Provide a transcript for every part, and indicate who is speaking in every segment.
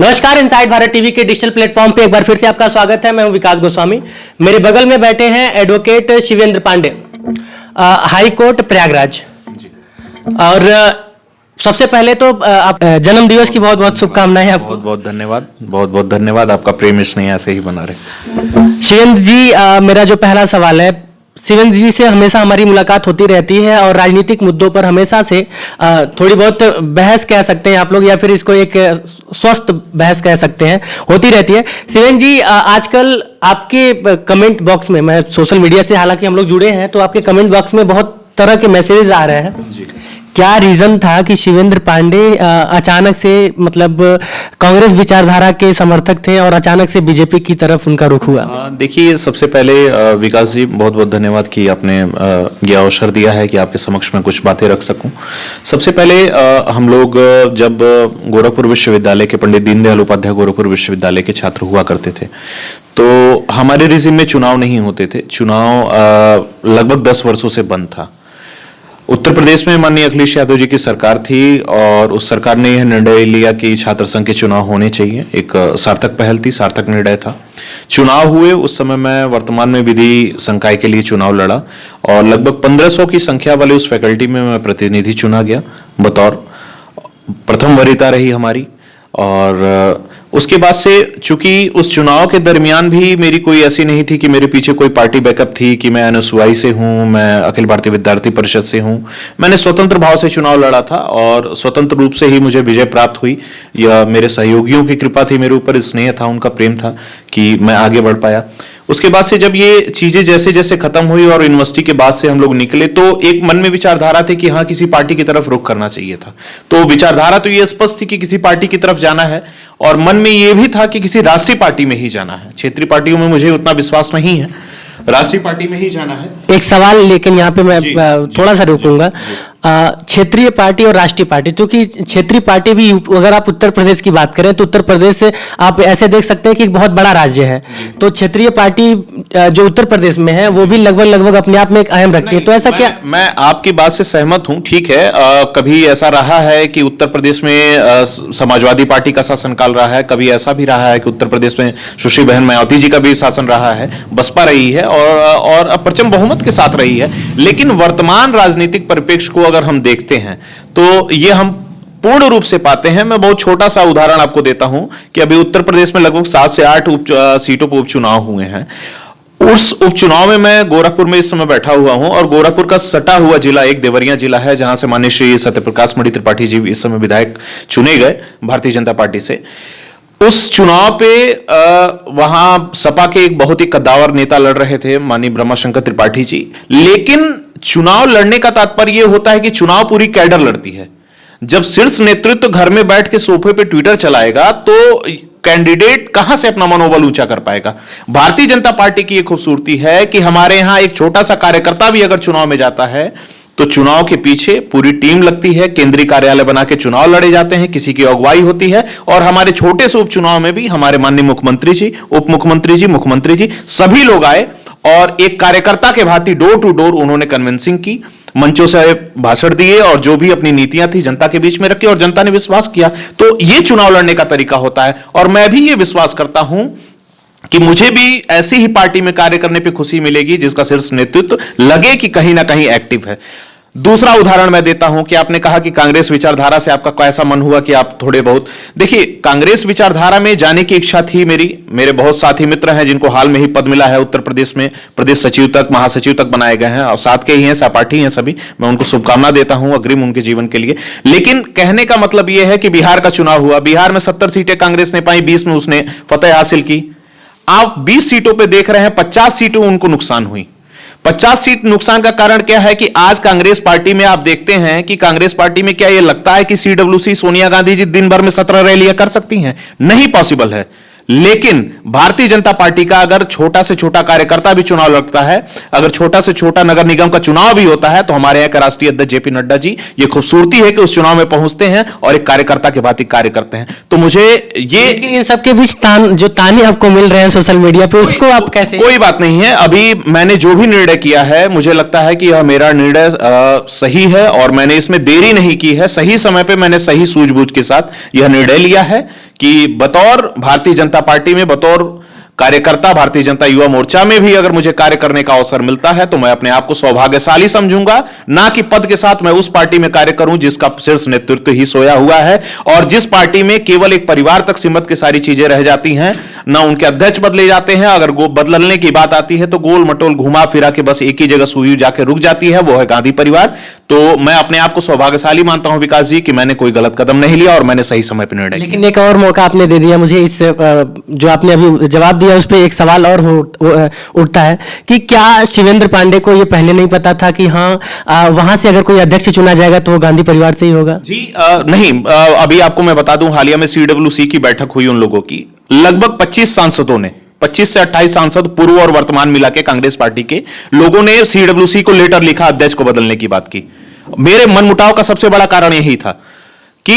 Speaker 1: नमस्कार, inside Bharat TV के digital platform पे एक बार फिर से आपका स्वागत है। मैं हूं विकास गोस्वामी। मेरे बगल में बैठे हैं advocate Shivendra Pandey, high court Prayagraj. और सबसे पहले तो आप जन्म दिवस की बहुत बहुत शुभकामनाएं आपको।
Speaker 2: बहुत बहुत धन्यवाद, बहुत बहुत धन्यवाद। आपका प्रेम स्नेह ऐसे ही बना रहे।
Speaker 1: शिवेंद्र जी, मेरा जो पहला सवाल है, शिवेंद्र जी से हमेशा हमारी मुलाकात होती रहती है और राजनीतिक मुद्दों पर हमेशा से थोड़ी बहुत बहस कह सकते हैं आप लोग, या फिर इसको एक स्वस्थ बहस कह सकते हैं, होती रहती है। शिवेंद्र जी, आजकल आपके कमेंट बॉक्स में, मैं सोशल मीडिया से हालांकि हम लोग जुड़े हैं, तो आपके कमेंट बॉक्स में बहुत तरह के मैसेजेस आ रहे हैं। क्या रीजन था कि शिवेंद्र पांडे अचानक से, मतलब कांग्रेस विचारधारा के समर्थक थे और अचानक से बीजेपी की तरफ उनका रुख हुआ?
Speaker 2: देखिए, सबसे पहले विकास जी बहुत बहुत धन्यवाद कि आपने ये अवसर दिया है कि आपके समक्ष में कुछ बातें रख सकूं। सबसे पहले हम लोग जब गोरखपुर विश्वविद्यालय के, पंडित दीनदयाल उपाध्याय गोरखपुर विश्वविद्यालय के छात्र हुआ करते थे, तो हमारे रिजिम में चुनाव नहीं होते थे। चुनाव लगभग 10 वर्षों से बंद था। उत्तर प्रदेश में माननीय अखिलेश यादव जी की सरकार थी और उस सरकार ने यह निर्णय लिया कि छात्र संघ के चुनाव होने चाहिए। एक सार्थक पहल थी, सार्थक निर्णय था। चुनाव हुए। उस समय मैं वर्तमान में विधि संकाय के लिए चुनाव लड़ा और लगभग 1500 की संख्या वाले उस फैकल्टी में मैं प्रतिनिधि चुना गया। बतौर प्रथम वरीयता रही हमारी। और उसके बाद से, चूंकि उस चुनाव के दरमियान भी मेरी कोई ऐसी नहीं थी कि मेरे पीछे कोई पार्टी बैकअप थी कि मैं एनएसयूआई से हूं, मैं अखिल भारतीय विद्यार्थी परिषद से हूं। मैंने स्वतंत्र भाव से चुनाव लड़ा था और स्वतंत्र रूप से ही मुझे विजय प्राप्त हुई। यह मेरे सहयोगियों की कृपा थी, मेरे ऊपर स्नेह था, उनका प्रेम था कि मैं आगे बढ़ पाया। उसके बाद से जब ये चीजें जैसे जैसे खत्म हुई और यूनिवर्सिटी के बाद से हम लोग निकले, तो एक मन में विचारधारा थी कि हाँ, किसी पार्टी की तरफ रुख करना चाहिए था। तो विचारधारा तो ये स्पष्ट थी कि किसी पार्टी की तरफ जाना है और मन में ये भी था कि किसी राष्ट्रीय पार्टी में ही जाना है। क्षेत्रीय पार्टियों में मुझे उतना विश्वास नहीं है, राष्ट्रीय पार्टी में ही जाना है।
Speaker 1: एक सवाल, लेकिन यहाँ पे मैं थोड़ा सा रोकूंगा। क्षेत्रीय पार्टी और राष्ट्रीय पार्टी, क्योंकि क्षेत्रीय पार्टी भी, अगर आप उत्तर प्रदेश की बात करें तो उत्तर प्रदेश से आप ऐसे देख सकते हैं कि एक बहुत बड़ा राज्य है, तो क्षेत्रीय पार्टी जो उत्तर प्रदेश में है वो भी लगभग अपने आप में एक अहम रखती है। तो ऐसा क्या?
Speaker 2: मैं आपकी बात से सहमत हूं, ठीक है। कभी ऐसा रहा है कि उत्तर प्रदेश में समाजवादी पार्टी का शासनकाल रहा है, कभी ऐसा भी रहा है कि उत्तर प्रदेश में सुश्री बहन मायावती जी का भी शासन रहा है, बसपा रही है और प्रचंड बहुमत के साथ रही है। लेकिन वर्तमान राजनीतिक परिप्रेक्ष्य को अगर हम देखते हैं तो ये हम पूर्ण रूप से पाते हैं। मैं बहुत छोटा सा उदाहरण आपको देता हूं कि अभी उत्तर प्रदेश में लगभग 7 से 8 सीटों पर उपचुनाव हुए हैं। उस उपचुनाव में मैं गोरखपुर में इस समय बैठा हुआ हूं और गोरखपुर का सटा हुआ जिला एक देवरिया जिला है, जहां से माननीय श्री सत्यप्रकाश मणि त्रिपाठी जी इस समय विधायक चुने गए भारतीय जनता पार्टी से। उस चुनाव पे वहां सपा के एक बहुत ही कद्दावर नेता लड़ रहे थे, माननीय ब्रह्माशंकर त्रिपाठी जी। लेकिन चुनाव लड़ने का तात्पर्य यह होता है कि चुनाव पूरी कैडर लड़ती है। जब शीर्ष नेतृत्व घर में बैठ के सोफे पे ट्विटर चलाएगा तो कैंडिडेट कहां से अपना मनोबल ऊंचा कर पाएगा। भारतीय जनता पार्टी की यह खूबसूरती है कि हमारे यहां एक छोटा सा कार्यकर्ता भी अगर चुनाव में जाता है तो चुनाव के पीछे पूरी टीम लगती है, केंद्रीय कार्यालय बना के चुनाव लड़े जाते हैं, किसी की अगुवाई होती है। और हमारे छोटे से उपचुनाव में भी हमारे माननीय मुख्यमंत्री जी, उप मुख्यमंत्री जी, मुख्यमंत्री जी, सभी लोग आए और एक कार्यकर्ता के भांति डोर टू डोर उन्होंने कन्विंसिंग की, मंचों से भाषण दिए और जो भी अपनी नीतियां थी जनता के बीच में रखी और जनता ने विश्वास किया। तो यह चुनाव लड़ने का तरीका होता है और मैं भी यह विश्वास करता हूं कि मुझे भी ऐसी ही पार्टी में कार्य करने पे खुशी मिलेगी जिसका शीर्ष नेतृत्व लगे कि कहीं ना कहीं एक्टिव है। दूसरा उदाहरण मैं देता हूं कि आपने कहा कि कांग्रेस विचारधारा से आपका कैसा मन हुआ कि आप थोड़े बहुत, देखिए, कांग्रेस विचारधारा में जाने की इच्छा थी मेरी। मेरे बहुत साथी मित्र हैं जिनको हाल में ही पद मिला है उत्तर प्रदेश में, प्रदेश सचिव तक, महासचिव तक बनाए गए हैं और साथ के ही हैं, सहपाठी हैं सभी। मैं उनको शुभकामना देता हूं अग्रिम उनके जीवन के लिए। लेकिन कहने का मतलब यह है कि बिहार का चुनाव हुआ, बिहार में 70 सीटें कांग्रेस ने पाई, 20 में उसने फतेह हासिल की। आप 20 सीटों पर देख रहे हैं 50 सीटें उनको नुकसान हुई। 50 सीट नुकसान का कारण क्या है कि आज कांग्रेस पार्टी में आप देखते हैं कि कांग्रेस पार्टी में क्या यह लगता है कि सीडब्ल्यूसी सोनिया गांधी जी दिन भर में 17 रैलियां कर सकती हैं? नहीं पॉसिबल है। लेकिन भारतीय जनता पार्टी का अगर छोटा से छोटा कार्यकर्ता भी चुनाव लड़ता है, अगर छोटा से छोटा नगर निगम का चुनाव भी होता है, तो हमारे यहां के राष्ट्रीय अध्यक्ष जेपी नड्डा जी, ये खूबसूरती है कि उस चुनाव में पहुंचते हैं और एक कार्यकर्ता के भांति कार्य करते हैं। तो मुझे ये,
Speaker 1: लेकिन इन सबके बीच जो ताने आपको मिल रहे हैं सोशल मीडिया पे, उसको आप कैसे?
Speaker 2: कोई बात नहीं है। अभी मैंने जो भी निर्णय किया है, मुझे लगता है कि यह मेरा निर्णय सही है और मैंने इसमें देरी नहीं की है। सही समय पर मैंने सही सूझबूझ के साथ यह निर्णय लिया है कि बतौर भारतीय जनता पार्टी में, बतौर कार्यकर्ता भारतीय जनता युवा मोर्चा में भी अगर मुझे कार्य करने का अवसर मिलता है तो मैं अपने आप को सौभाग्यशाली समझूंगा, ना कि पद के साथ मैं उस पार्टी में कार्य करूं जिसका शीर्ष नेतृत्व ही सोया हुआ है और जिस पार्टी में केवल एक परिवार तक सीमित की सारी चीजें रह जाती हैं, ना उनके अध्यक्ष बदले जाते हैं, अगर बदलने की बात आती है तो गोल मटोल घुमा फिरा के बस एक ही जगह सुई जाके रुक जाती है, वो है गांधी परिवार। तो मैं अपने आप को सौभाग्यशाली मानता हूं विकास जी कि मैंने कोई गलत कदम नहीं लिया और मैंने सही समय पर निर्णय लिया।
Speaker 1: लेकिन एक और मौका आपने दे दिया मुझे, इस जो आपने अभी जवाब दिया उस पर एक सवाल और उठता है कि क्या शिवेंद्र पांडे को ये पहले नहीं पता था कि हाँ वहां से अगर कोई अध्यक्ष चुना जाएगा तो वो गांधी परिवार से ही होगा?
Speaker 2: जी नहीं, अभी आपको मैं बता दूं, हालिया में CWC की बैठक हुई उन लोगों की, लगभग 25 सांसदों ने, 25 से 28 सांसद पूर्व और वर्तमान मिला के कांग्रेस पार्टी के लोगों ने CWC को लेटर लिखा, अध्यक्ष को बदलने की बात की। मेरे मनमुटाव का सबसे बड़ा कारण यही था कि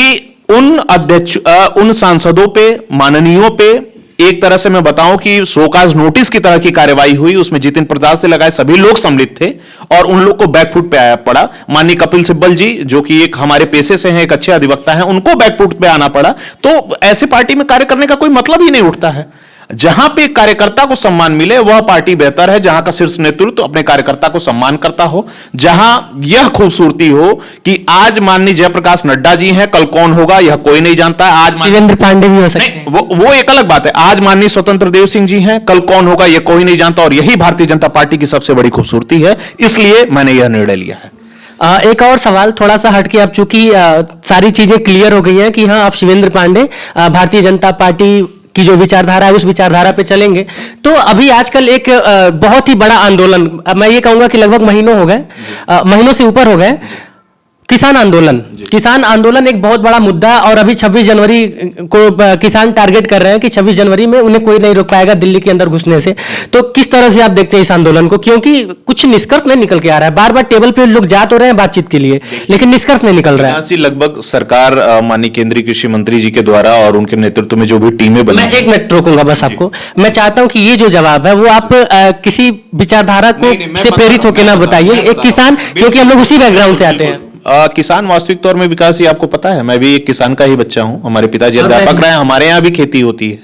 Speaker 2: उन सांसदों पे, माननीयों पे एक तरह से मैं बताऊं कि शोकाज नोटिस की तरह की कार्रवाई हुई, उसमें जितिन प्रसाद से लगाए सभी लोग सम्मिलित थे और उन लोग को बैकफुट पे आया पड़ा। माननीय कपिल सिब्बल जी जो कि एक हमारे पेशे से हैं, एक अच्छे अधिवक्ता हैं, उनको बैकफुट पे आना पड़ा। तो ऐसे पार्टी में कार्य करने का कोई मतलब ही नहीं उठता है। जहां पे कार्यकर्ता को सम्मान मिले वह पार्टी बेहतर है, जहां का शीर्ष नेतृत्व अपने कार्यकर्ता को सम्मान करता हो, जहां यह खूबसूरती हो कि आज माननीय जयप्रकाश नड्डा जी हैं, कल कौन होगा यह कोई नहीं जानता। आज
Speaker 1: शिवेंद्र पांडे भी हो सकते हैं,
Speaker 2: वो एक अलग बात है। आज माननीय स्वतंत्र देव सिंह जी हैं, कल कौन होगा यह कोई नहीं जानता और यही भारतीय जनता पार्टी की सबसे बड़ी खूबसूरती है, इसलिए मैंने यह निर्णय लिया है।
Speaker 1: एक और सवाल थोड़ा सा हटके, अब चूंकि सारी चीजें क्लियर हो गई हैं कि हाँ आप शिवेंद्र पांडे भारतीय जनता पार्टी की जो विचारधारा है उस विचारधारा पे चलेंगे, तो अभी आजकल एक बहुत ही बड़ा आंदोलन, मैं ये कहूंगा कि लगभग महीनों हो गए, महीनों से ऊपर हो गए, किसान आंदोलन एक बहुत बड़ा मुद्दा है और अभी 26 जनवरी को किसान टारगेट कर रहे हैं कि 26 जनवरी में उन्हें कोई नहीं रोक पाएगा दिल्ली के अंदर घुसने से। तो किस तरह से आप देखते हैं इस आंदोलन को, क्योंकि कुछ निष्कर्ष नहीं निकल के आ रहा है, बार बार टेबल पे लोग जा तो रहे हैं बातचीत के लिए लेकिन निष्कर्ष नहीं निकल रहा है।
Speaker 2: लगभग सरकार माननीय केंद्रीय कृषि मंत्री जी के द्वारा और उनके नेतृत्व में जो भी टीमें बनी,
Speaker 1: मैं एक मिनट रोकूंगा बस आपको, मैं चाहता हूं कि ये जो जवाब है वो आप किसी विचारधारा को से प्रेरित होकर ना बताइए, एक किसान, क्योंकि हम लोग उसी बैकग्राउंड से आते हैं।
Speaker 2: किसान वास्तविक तौर में विकास जी आपको पता है, मैं भी एक किसान का ही बच्चा हूं, हमारे पिताजी अध्यापक रहे हैं, हमारे यहाँ भी खेती होती है,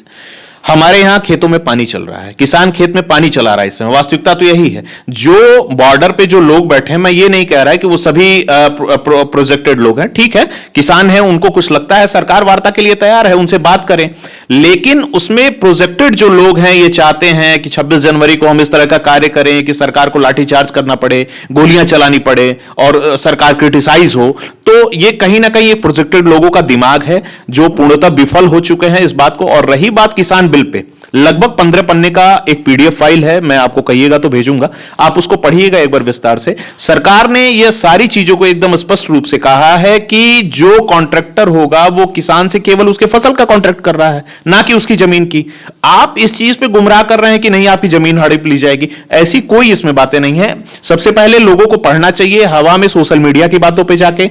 Speaker 2: हमारे यहां खेतों में पानी चल रहा है, किसान खेत में पानी चला रहा है इस समय। वास्तविकता तो यही है। जो बॉर्डर पे जो लोग बैठे हैं, मैं ये नहीं कह रहा है कि वो सभी प्रोजेक्टेड लोग हैं, ठीक है, किसान हैं, उनको कुछ लगता है, सरकार वार्ता के लिए तैयार है, उनसे बात करें, लेकिन उसमें प्रोजेक्टेड जो लोग हैं ये चाहते हैं कि 26 जनवरी को हम इस तरह का कार्य करें कि सरकार को लाठीचार्ज करना पड़े, गोलियां चलानी पड़े और सरकार क्रिटिसाइज हो। तो ये कहीं ना कहीं एक प्रोजेक्टेड लोगों का दिमाग है जो पूर्णतः विफल हो चुके हैं इस बात को। और रही बात किसान बिल पे, लगभग 15 पन्ने का एक PDF फाइल है, मैं आपको कहिएगा तो भेजूंगा, आप उसको पढ़िएगा एक बार विस्तार से। सरकार ने यह सारी चीजों को एकदम स्पष्ट रूप से कहा है कि जो कॉन्ट्रैक्टर होगा वो किसान से केवल उसके फसल का कॉन्ट्रैक्ट कर रहा है, ना कि उसकी जमीन की। आप इस चीज पे गुमराह कर रहे हैं कि नहीं आपकी जमीन हड़प ली जाएगी, ऐसी कोई इसमें बातें नहीं है। सबसे पहले लोगों को पढ़ना चाहिए, हवा में सोशल मीडिया की बातों पर जाके,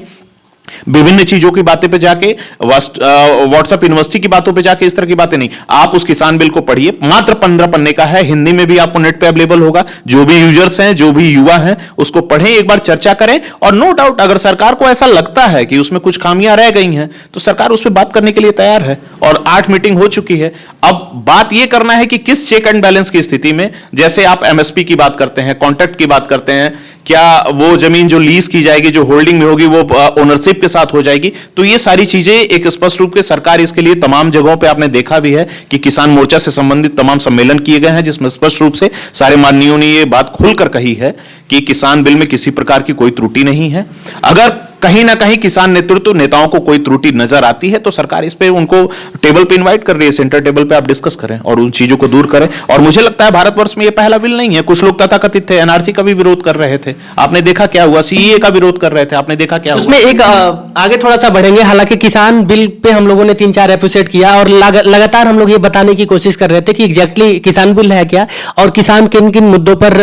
Speaker 2: विभिन्न चीजों की बातें पे जाके, व्हाट्सएप यूनिवर्सिटी की बातों पे जाके, इस तरह की बातें नहीं। आप उस किसान बिल को पढ़िए, मात्र 15 पन्ने का है, हिंदी में भी आपको नेट पे अवेलेबल होगा। जो भी यूजर्स हैं, जो भी युवा हैं, उसको पढ़ें, एक बार चर्चा करें। और नो डाउट अगर सरकार को ऐसा लगता है कि उसमें कुछ खामियां रह गई हैं तो सरकार उस पर बात करने के लिए तैयार है और 8 मीटिंग हो चुकी है। अब बात यह करना है कि किस चेक एंड बैलेंस की स्थिति में, जैसे आप MSP की बात करते हैं, कॉन्ट्रैक्ट की बात करते हैं, क्या वो जमीन जो लीज की जाएगी, जो होल्डिंग में होगी, वो ओनरशिप के साथ हो जाएगी। तो ये सारी चीजें एक स्पष्ट रूप से सरकार इसके लिए तमाम जगहों पे आपने देखा भी है कि किसान मोर्चा से संबंधित तमाम सम्मेलन किए गए हैं जिसमें स्पष्ट रूप से सारे माननीयों ने ये बात खुलकर कही है कि किसान बिल में किसी प्रकार की कोई त्रुटि नहीं है। अगर कहीं ना कहीं किसान नेतृत्व नेताओं को कोई त्रुटि नजर आती है तो सरकार इस पे उनको टेबल पे इनवाइट कर रही है, सेंटर टेबल पे आप डिस्कस करें और उन चीजों को दूर करें। और मुझे लगता है भारतवर्ष में ये पहला बिल नहीं है, कुछ लोग तथाकथित थे, NRC का भी विरोध कर रहे थे, आपने देखा क्या हुआ, CEA का विरोध कर रहे थे, आपने देखा क्या हुआ।
Speaker 1: उसमें एक आगे थोड़ा सा बढ़ेंगे, हालांकि किसान बिल पे हम लोगों ने 3-4 एपिसोड किया और लगातार हम लोग ये बताने की कोशिश कर रहे थे कि एग्जैक्टली किसान बिल है क्या और किसान किन किन मुद्दों पर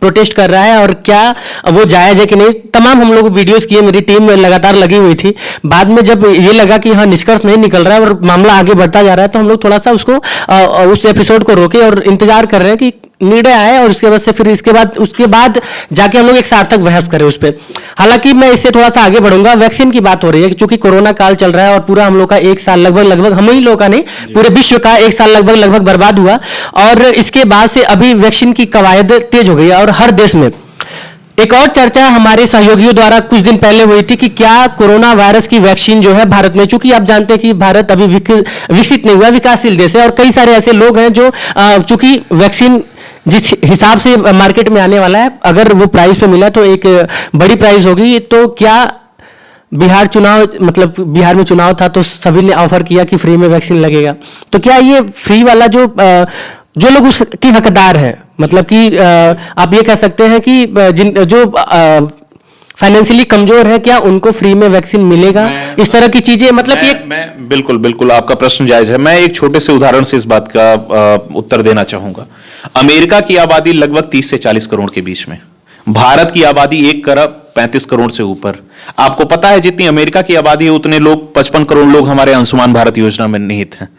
Speaker 1: प्रोटेस्ट कर रहा है और क्या वो जायज है कि नहीं। तमाम हम लोग वीडियोस किए, मेरी टीम में लगातार लगी हुई थी। बाद में जब ये लगा कि हाँ निष्कर्ष नहीं निकल रहा है और मामला आगे बढ़ता जा रहा है तो हम लोग थोड़ा सा उसको उस एपिसोड को रोके और इंतजार कर रहे हैं कि निर्णय आए और उसके बाद से फिर उसके बाद जाके हम लोग एक सार्थक बहस करें उस पर। हालांकि मैं इससे थोड़ा सा आगे बढ़ूंगा। वैक्सीन की बात हो रही है कि चूंकि कोरोना काल चल रहा है और पूरा हम लोग का एक साल लगभग हम ही लोग का नहीं, पूरे विश्व का एक साल लगभग बर्बाद हुआ। और इसके बाद से अभी वैक्सीन की कवायद तेज हो गई है और हर देश में। एक और चर्चा हमारे सहयोगियों द्वारा कुछ दिन पहले हुई थी कि क्या कोरोना वायरस की वैक्सीन जो है भारत में, चूंकि आप जानते हैं कि भारत अभी विकसित नहीं हुआ, विकासशील देश है और कई सारे ऐसे लोग हैं जो चूंकि वैक्सीन जिस हिसाब से मार्केट में आने वाला है, अगर वो प्राइस पे मिला तो एक बड़ी प्राइस होगी। तो क्या बिहार में चुनाव था तो सभी ने ऑफर किया कि फ्री में वैक्सीन लगेगा, तो क्या ये फ्री वाला जो लोग उसके हकदार हैं, मतलब कि आप ये कह सकते हैं कि जो फाइनेंशियली कमजोर है, क्या उनको फ्री में वैक्सीन मिलेगा? इस तरह की चीजें, मतलब
Speaker 2: मैं बिल्कुल आपका प्रश्न जायज है। मैं एक छोटे से उदाहरण से इस बात का उत्तर देना चाहूंगा। अमेरिका की आबादी लगभग 30 से 40 करोड़ के बीच में, भारत की आबादी 1 करोड़ 35 करोड़ से ऊपर। आपको पता है जितनी अमेरिका की आबादी है उतने लोग 55 करोड़ लोग हमारे आयुष्मान भारत योजना में निहित हैं।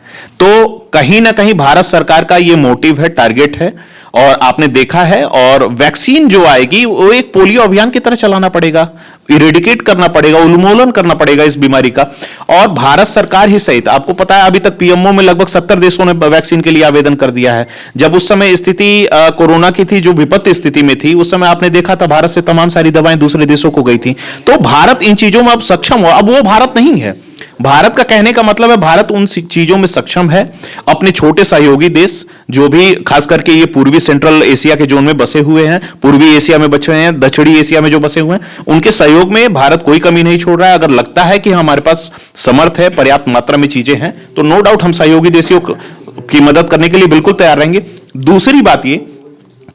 Speaker 2: तो कहीं ना कहीं भारत सरकार का यह मोटिव है, टारगेट है, और आपने देखा है। और वैक्सीन जो आएगी वो एक पोलियो अभियान की तरह चलाना पड़ेगा, इरेडिकेट करना पड़ेगा, उन्मूलन करना पड़ेगा इस बीमारी का। और भारत सरकार ही सहित आपको पता है अभी तक पीएमओ में लगभग 70 देशों ने वैक्सीन के लिए आवेदन कर दिया है। जब उस समय स्थिति कोरोना की थी, जो विपत्ति स्थिति में थी, उस समय आपने देखा था भारत से तमाम सारी दवाएं दूसरे देशों को गई थी। तो भारत इन चीजों में अब सक्षम हो। अब वो भारत नहीं है। भारत का कहने का मतलब है भारत उन चीजों में सक्षम है। अपने छोटे सहयोगी देश जो भी खास करके ये पूर्वी सेंट्रल एशिया के जोन में बसे हुए हैं, पूर्वी एशिया में बचे हैं, दक्षिणी एशिया में जो बसे हुए हैं, उनके सहयोग में भारत कोई कमी नहीं छोड़ रहा है। अगर लगता है कि हमारे पास समर्थ है, पर्याप्त मात्रा में चीजें हैं, तो नो डाउट हम सहयोगी देशों की मदद करने के लिए बिल्कुल तैयार रहेंगे। दूसरी बात ये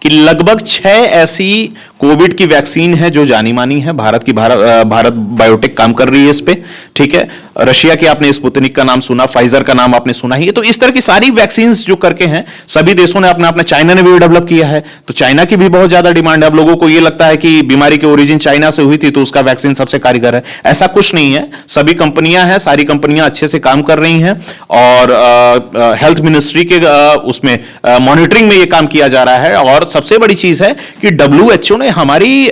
Speaker 2: कि लगभग 6 ऐसी कोविड की वैक्सीन है जो जानी मानी है। भारत बायोटेक काम कर रही है इस पे, ठीक है। रशिया की आपने स्पुतनिक का नाम सुना, फाइजर का नाम आपने सुना ही है। तो इस तरह की सारी वैक्सीन जो करके हैं सभी देशों ने अपना, चाइना ने भी डेवलप किया है, तो चाइना की भी बहुत ज्यादा डिमांड है। अब लोगों को यह लगता है कि बीमारी की ओरिजिन चाइना से हुई थी तो उसका वैक्सीन सबसे कारगर है, ऐसा कुछ नहीं है। सभी कंपनियां हैं, सारी कंपनियां अच्छे से काम कर रही हैं और हेल्थ मिनिस्ट्री के उसमें मॉनिटरिंग में यह काम किया जा रहा है। और सबसे बड़ी चीज है कि WHO ने हमारी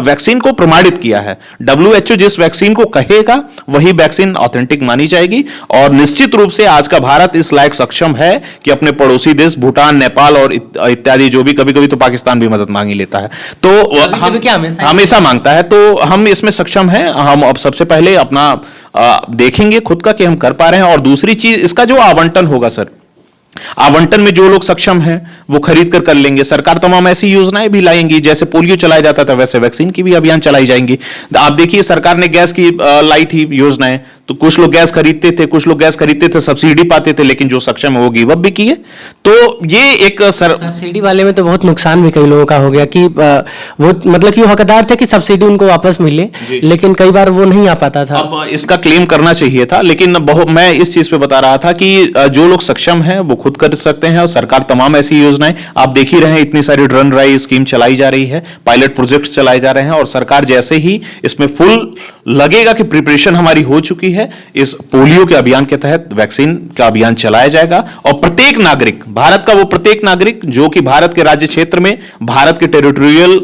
Speaker 2: वैक्सीन को प्रमाणित किया है। WHO जिस वैक्सीन को कहेगा वही वैक्सीन ऑथेंटिक मानी जाएगी। और निश्चित रूप से आज का भारत इस लायक सक्षम है कि अपने पड़ोसी देश भूटान, नेपाल और इत्यादि, जो भी कभी कभी तो पाकिस्तान भी मदद मांगी लेता है, तो हमेशा मांगता है, तो हम इसमें सक्षम हैं। हम अब सबसे पहले अपना देखेंगे खुद का कि हम कर पा रहे हैं। और दूसरी चीज, इसका जो आवंटन होगा सर, आवंटन में जो लोग सक्षम हैं वो खरीद कर लेंगे। सरकार तमाम ऐसी योजनाएं भी लाएंगी, जैसे पोलियो चलाया जाता था वैसे वैक्सीन की भी अभियान चलाई जाएंगी। आप देखिए सरकार ने गैस की लाई थी योजनाएं, तो कुछ लोग गैस खरीदते थे, कुछ लोग गैस खरीदते थे, सब्सिडी पाते थे, लेकिन जो सक्षम है वो गिव अप भी किए। तो ये एक
Speaker 1: सब्सिडी वाले में तो बहुत नुकसान भी कई लोगों का हो गया कि वो मतलब कि वो हकदार थे कि सब्सिडी उनको वापस मिले, लेकिन कई बार वो नहीं आ पाता था।
Speaker 2: अब इसका क्लेम करना चाहिए था, लेकिन मैं इस चीज पे बता रहा था कि जो लोग सक्षम हैं वो खुद कर सकते हैं। और सरकार तमाम ऐसी योजनाएं आप देख ही रहे हैं, इतनी सारी रन ड्राई स्कीम चलाई जा रही है, पायलट प्रोजेक्ट चलाए जा रहे हैं। और सरकार जैसे ही इसमें फुल लगेगा कि प्रिपरेशन हमारी हो चुकी है, इस पोलियो के अभियान के तहत वैक्सीन का अभियान चलाया जाएगा। और प्रत्येक नागरिक, भारत का वो प्रत्येक नागरिक जो कि भारत के राज्य क्षेत्र में, भारत के टेरिटोरियल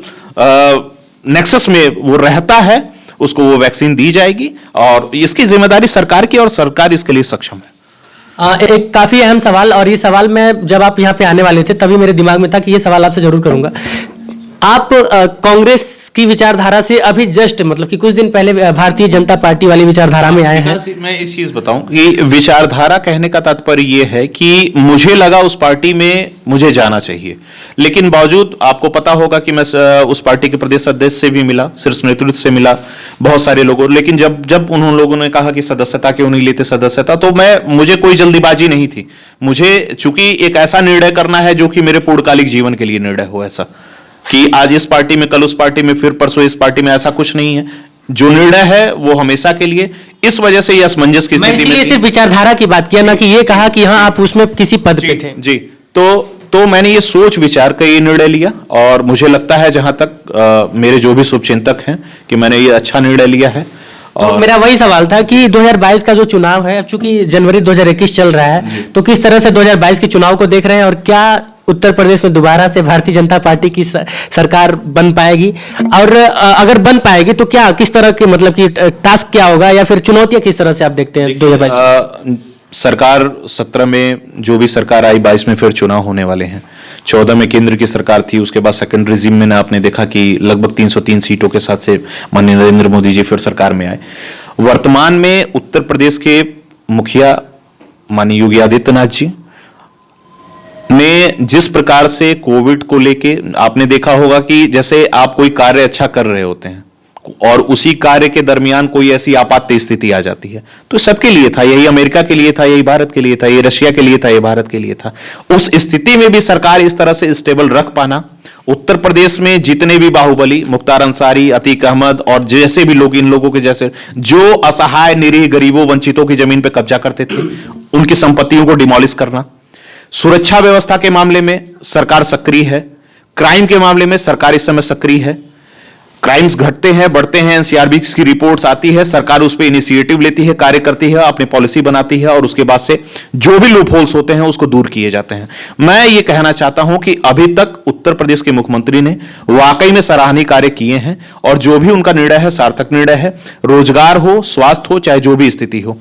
Speaker 2: नेक्सस में वो रहता है, उसको वो वैक्सीन दी जाएगी। और इसकी जिम्मेदारी सरकार की, और सरकार इसके लिए सक्षम है।
Speaker 1: एक काफी अहम सवाल, और ये सवाल मैं जब आप यहाँ पे आने वाले थे तभी मेरे दिमाग में था कि ये सवाल आपसे जरूर करूंगा। आप कांग्रेस की विचारधारा से अभी जस्ट मतलब कि कुछ दिन पहले भारतीय जनता पार्टी वाली विचारधारा में आए हैं।
Speaker 2: मैं एक चीज बताऊं कि विचारधारा कहने का तात्पर्य यह है कि मुझे लगा उस पार्टी में मुझे जाना चाहिए, लेकिन बावजूद आपको पता होगा कि मैं उस पार्टी के प्रदेश अध्यक्ष से भी मिला, शीर्ष नेतृत्व से मिला, बहुत सारे लोगों, लेकिन जब उन लोगों ने कहा कि सदस्यता क्यों नहीं लेते सदस्यता, तो मुझे कोई जल्दीबाजी नहीं थी। मुझे चूंकि एक ऐसा निर्णय करना है जो कि मेरे पूर्णकालिक जीवन के लिए निर्णय हो, ऐसा कि आज इस पार्टी में, कल उस पार्टी में, फिर परसों इस पार्टी में, ऐसा कुछ नहीं है। जो निर्णय है वो हमेशा के लिए। इस वजह से ये असमंजस की स्थिति में
Speaker 1: सिर्फ विचारधारा की बात किया, ना कि ये कहा कि हाँ आप उसमें किसी पद पे थे।
Speaker 2: जी, तो मैंने ये सोच विचार कर ये निर्णय लिया, और मुझे लगता है जहां तक मेरे जो भी शुभचिंतक हैं कि मैंने ये अच्छा निर्णय लिया है।
Speaker 1: तो मेरा वही सवाल था कि 2022 का जो चुनाव है, अब चूंकि जनवरी 2021 चल रहा है, तो किस तरह से 2022 के चुनाव को देख रहे हैं, और क्या उत्तर प्रदेश में दोबारा से भारतीय जनता पार्टी की सरकार बन पाएगी? और अगर बन पाएगी तो क्या, किस तरह के मतलब कि टास्क क्या होगा, या फिर चुनौतियां किस तरह से आप देखते हैं 2022?
Speaker 2: सरकार 17 में जो भी सरकार आई, 22 में फिर चुनाव होने वाले हैं। 14 में केंद्र की सरकार थी, उसके बाद सेकंड रिजीम में ना आपने देखा कि लगभग 303 सीटों के साथ से माननीय नरेंद्र मोदी जी फिर सरकार में आए। वर्तमान में उत्तर प्रदेश के मुखिया माननीय योगी आदित्यनाथ जी ने जिस प्रकार से कोविड को लेके, आपने देखा होगा कि जैसे आप कोई कार्य अच्छा कर रहे होते हैं और उसी कार्य के दरमियान कोई ऐसी आपात स्थिति आ जाती है, तो सबके लिए था, यही अमेरिका के लिए था, यही भारत के लिए था, ये रशिया के लिए था, ये भारत के लिए था। उस स्थिति में भी सरकार इस तरह से स्टेबल रख पाना, उत्तर प्रदेश में जितने भी बाहुबली, मुख्तार अंसारी, अतीक अहमद और जैसे भी लोग, इन लोगों के जैसे जो असहाय निरीह गरीबों वंचितों की जमीन पर कब्जा करते थे, उनकी संपत्तियों को डिमोलिश करना। सुरक्षा व्यवस्था के मामले में सरकार सक्रिय है, क्राइम के मामले में सरकार इस समय सक्रिय है। क्राइम्स घटते हैं, बढ़ते हैं, एनसीआरबी की रिपोर्ट्स आती है, सरकार उस पर इनिशिएटिव लेती है, कार्य करती है, अपनी पॉलिसी बनाती है और उसके बाद से जो भी लूप होल्स होते हैं उसको दूर किए जाते हैं। मैं ये कहना चाहता हूं कि अभी तक उत्तर प्रदेश के मुख्यमंत्री ने वाकई में सराहनीय कार्य किए हैं और जो भी उनका निर्णय है सार्थक निर्णय है। रोजगार हो, स्वास्थ्य हो, चाहे जो भी स्थिति हो,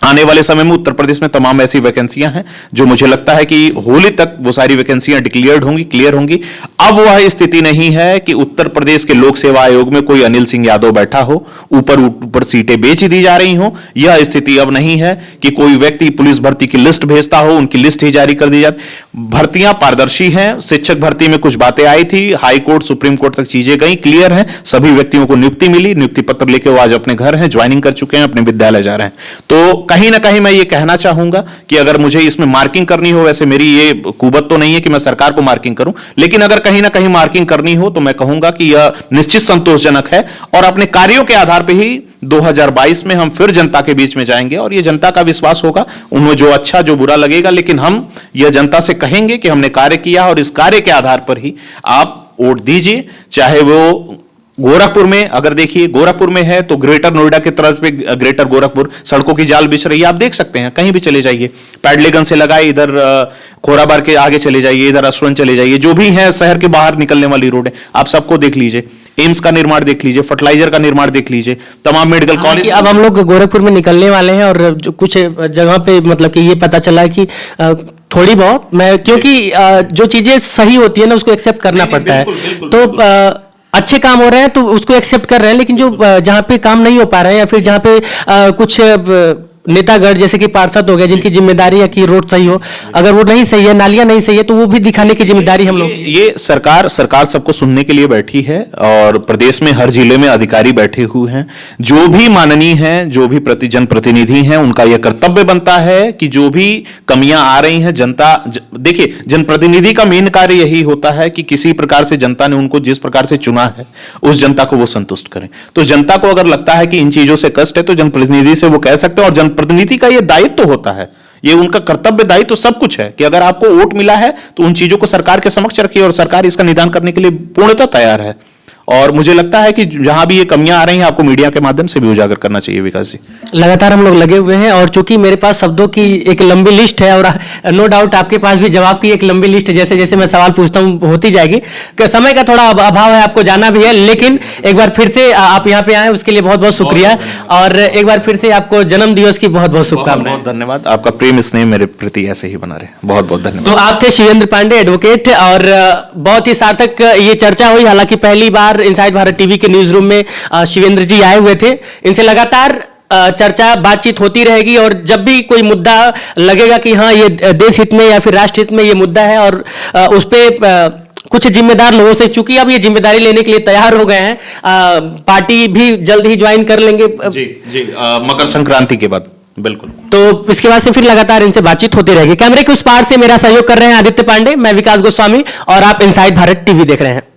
Speaker 2: आने वाले समय में उत्तर प्रदेश में तमाम ऐसी वैकेंसियां हैं जो मुझे लगता है कि होली तक वो सारी वैकेंसियां डिक्लेयर्ड होंगी, क्लियर होंगी। अब वह स्थिति नहीं है कि उत्तर प्रदेश के लोक सेवा आयोग में कोई अनिल सिंह यादव बैठा हो, ऊपर ऊपर सीटें बेच दी जा रही हो। यह स्थिति अब नहीं है कि कोई व्यक्ति पुलिस भर्ती की लिस्ट भेजता हो, उनकी लिस्ट ही जारी कर दी जाती। भर्तियां पारदर्शी हैं। शिक्षक भर्ती में कुछ बातें आई थी, हाई कोर्ट, सुप्रीम कोर्ट तक चीजें गई, क्लियर है। सभी व्यक्तियों को नियुक्ति मिली, नियुक्ति पत्र लेके वो आज अपने घर हैं, ज्वाइनिंग कर चुके हैं, अपने विद्यालय जा रहे हैं। तो कहीं ना कहीं मैं ये कहना चाहूंगा कि अगर मुझे इसमें मार्किंग करनी हो, वैसे मेरी ये कुवत तो नहीं है कि मैं सरकार को मार्किंग करूं, लेकिन अगर कहीं ना कहीं मार्किंग करनी हो तो मैं कहूंगा कि यह निश्चित संतोषजनक है और अपने कार्यों के आधार पर ही 2022 में हम फिर जनता के बीच में जाएंगे और ये जनता का विश्वास होगा। उन्हें जो अच्छा जो बुरा लगेगा, लेकिन हम यह जनता से कहेंगे कि हमने कार्य किया और इस कार्य के आधार पर ही आप वोट दीजिए। चाहे वो गोरखपुर में, अगर देखिए गोरखपुर में है तो ग्रेटर नोएडा की तरफ पे ग्रेटर गोरखपुर सड़कों की जाल बिछ रही है, आप देख सकते हैं, कहीं भी चले जाइए, पैडलेगन से लगाए इधर खोराबार के आगे चले जाइए, इधर अश्वन चले जाइए, जो भी है शहर के बाहर निकलने वाली रोड है, आप सबको देख लीजिए। एम्स का निर्माण देख लीजिए, फर्टिलाइजर का निर्माण देख लीजिए, तमाम मेडिकल कॉलेज।
Speaker 1: अब हम लोग गोरखपुर में निकलने वाले हैं और जो कुछ जगह पे मतलब कि ये पता चला है कि थोड़ी बहुत मैं, क्योंकि जो चीजें सही होती है ना उसको एक्सेप्ट करना पड़ता है, तो अच्छे काम हो रहे हैं तो उसको एक्सेप्ट कर रहे हैं, लेकिन जो जहाँ पे काम नहीं हो पा रहे हैं या फिर जहाँ पे कुछ नेतागढ़ जैसे कि पार्षद हो गए जिनकी जिम्मेदारी है कि रोड सही हो, अगर वो नहीं सही है, नालियां नहीं सही है, तो वो भी दिखाने की जिम्मेदारी हम लोग।
Speaker 2: ये सरकार सबको सुनने के लिए बैठी है और प्रदेश में हर जिले में अधिकारी बैठे हुए हैं। जो भी माननीय हैं, जो भी जनप्रतिनिधि हैं, उनका यह कर्तव्य बनता है कि जो भी कमियां आ रही हैं देखिए जनप्रतिनिधि का मेन कार्य यही होता है कि किसी प्रकार से जनता ने उनको जिस प्रकार से चुना है उस जनता को वो संतुष्ट करें। तो जनता को अगर लगता है कि इन चीजों से कष्ट है तो जनप्रतिनिधि से वो कह सकते हैं और जनप्रतिनिधि का ये दायित्व होता है, ये उनका कर्तव्य दायित्व सब कुछ है कि अगर आपको वोट मिला है तो उन चीजों को सरकार के समक्ष रखिए और सरकार इसका निदान करने के लिए पूर्णतः तैयार है। और मुझे लगता है कि जहां भी ये कमियां आ रही हैं आपको मीडिया के माध्यम से भी उजागर करना चाहिए। विकास जी,
Speaker 1: लगातार हम लोग लगे हुए हैं और चूंकि मेरे पास शब्दों की एक लंबी लिस्ट है और नो डाउट आपके पास भी जवाब की एक लंबी लिस्ट, जैसे जैसे मैं सवाल पूछता हूं होती जाएगी, समय का थोड़ा अभाव है, आपको जाना भी है, लेकिन एक बार फिर से आप यहाँ पे आए उसके लिए बहुत बहुत शुक्रिया और एक बार फिर से आपको जन्म दिवस की बहुत बहुत शुभकामनाएं।
Speaker 2: बहुत धन्यवाद, आपका प्रेम स्नेह मेरे प्रति ऐसे ही बना रहे, बहुत बहुत धन्यवाद।
Speaker 1: तो आप थे शिवेंद्र पांडे, एडवोकेट, और बहुत ही सार्थक ये चर्चा हुई। हालांकि पहली बार इनसाइड भारत टीवी के न्यूज रूम में शिवेंद्र जी आए हुए थे, इनसे लगातार चर्चा बातचीत होती रहेगी और जब भी कोई मुद्दा लगेगा कि हाँ ये देश हित में या फिर राष्ट्र हित में ये मुद्दा है और उस पर कुछ जिम्मेदार लोगों से, चूंकि अब ये जिम्मेदारी लेने के लिए तैयार हो गए हैं, पार्टी भी जल्द ही ज्वाइन कर लेंगे
Speaker 2: जी जी मकर संक्रांति के बाद, बिल्कुल।
Speaker 1: तो इसके बाद से फिर लगातार इनसे बातचीत होती रहेगी। कैमरे के उस पार से मेरा सहयोग कर रहे हैं आदित्य पांडे, मैं विकास गोस्वामी और आप इनसाइड भारत टीवी देख रहे हैं।